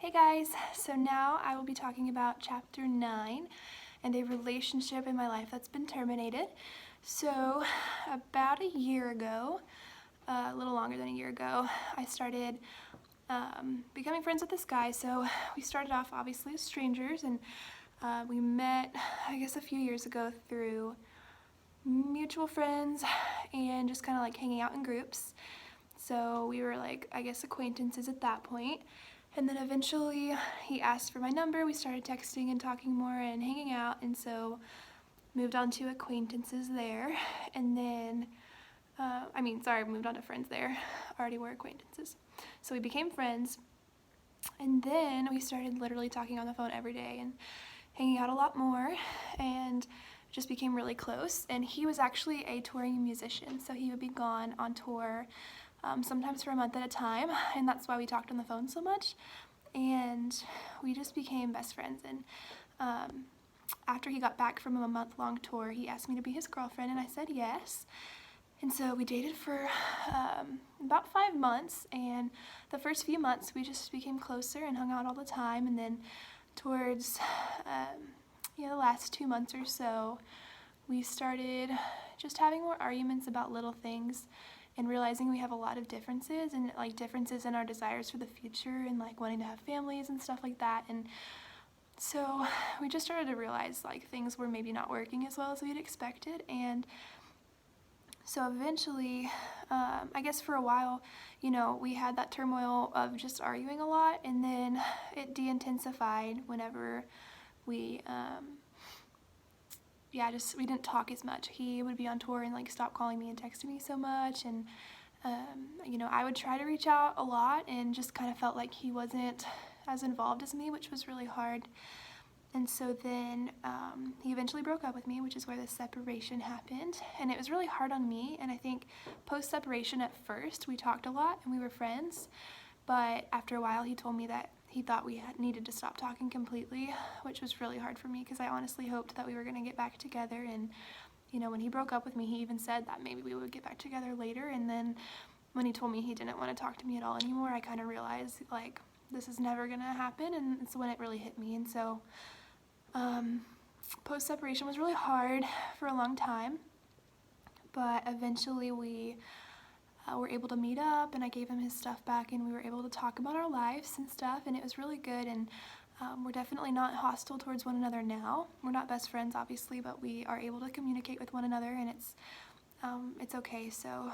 Hey guys, so now I will be talking about chapter 9 and a relationship in my life that's been terminated. So about a year ago, a little longer than a year ago, I started becoming friends with this guy. So we started off obviously as strangers, and we met I guess a few years ago through mutual friends and just kind of like hanging out in groups. So we were like, I guess, acquaintances at that point. And then eventually he asked for my number. We started texting and talking more and hanging out, and so moved on to acquaintances there. And then, moved on to friends there. Already were acquaintances. So we became friends, and then we started literally talking on the phone every day and hanging out a lot more, and just became really close. And he was actually a touring musician, so he would be gone on tour sometimes for a month at a time, and that's why we talked on the phone so much. And we just became best friends. And after he got back from a month-long tour, he asked me to be his girlfriend, and I said yes. And so we dated for about 5 months, and the first few months we just became closer and hung out all the time. And then towards the last 2 months or so, we started just having more arguments about little things and realizing we have a lot of differences, and like differences in our desires for the future and like wanting to have families and stuff like that. And so we just started to realize like things were maybe not working as well as we had expected. And so eventually, I guess for a while, we had that turmoil of just arguing a lot, and then it de-intensified whenever we we didn't talk as much. He would be on tour and like stop calling me and texting me so much, and I would try to reach out a lot and just kind of felt like he wasn't as involved as me, which was really hard. And so then he eventually broke up with me, which is where the separation happened. And it was really hard on me, and I think post-separation at first we talked a lot and we were friends, but after a while he told me that he thought we needed to stop talking completely, which was really hard for me because I honestly hoped that we were going to get back together. And when he broke up with me, he even said that maybe we would get back together later. And then when he told me he didn't want to talk to me at all anymore, I kind of realized like this is never going to happen, and it's when it really hit me. And so post-separation was really hard for a long time, but eventually we were able to meet up, and I gave him his stuff back, and we were able to talk about our lives and stuff, and it was really good. And we're definitely not hostile towards one another now. We're not best friends, obviously, but we are able to communicate with one another, and it's okay. So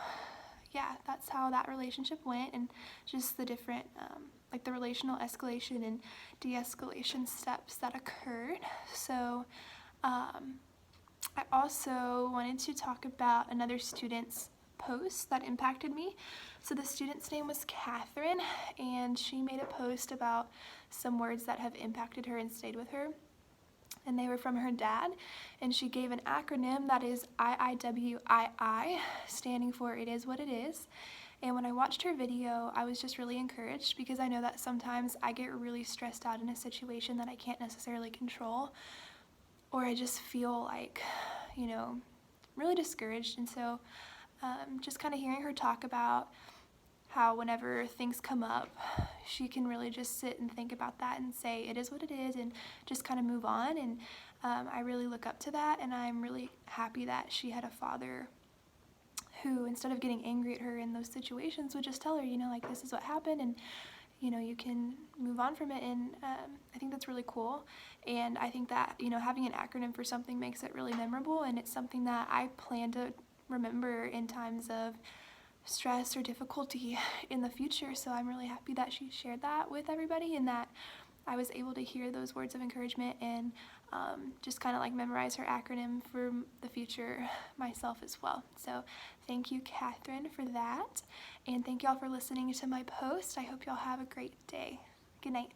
yeah, that's how that relationship went, and just the different the relational escalation and de-escalation steps that occurred. So I also wanted to talk about another student's post that impacted me. So the student's name was Catherine, and she made a post about some words that have impacted her and stayed with her, and they were from her dad. And she gave an acronym that is IIWII, standing for It Is What It Is. And when I watched her video, I was just really encouraged, because I know that sometimes I get really stressed out in a situation that I can't necessarily control, or I just feel like, really discouraged. And so just kind of hearing her talk about how whenever things come up, she can really just sit and think about that and say it is what it is, and just kind of move on. And I really look up to that, and I'm really happy that she had a father who, instead of getting angry at her in those situations, would just tell her, like, this is what happened, and you can move on from it. And I think that's really cool. And I think that having an acronym for something makes it really memorable, and it's something that I plan to remember in times of stress or difficulty in the future. So I'm really happy that she shared that with everybody, and that I was able to hear those words of encouragement and just kind of like memorize her acronym for the future myself as well. So thank you, Catherine, for that, and thank y'all for listening to my post. I hope y'all have a great day. Good night.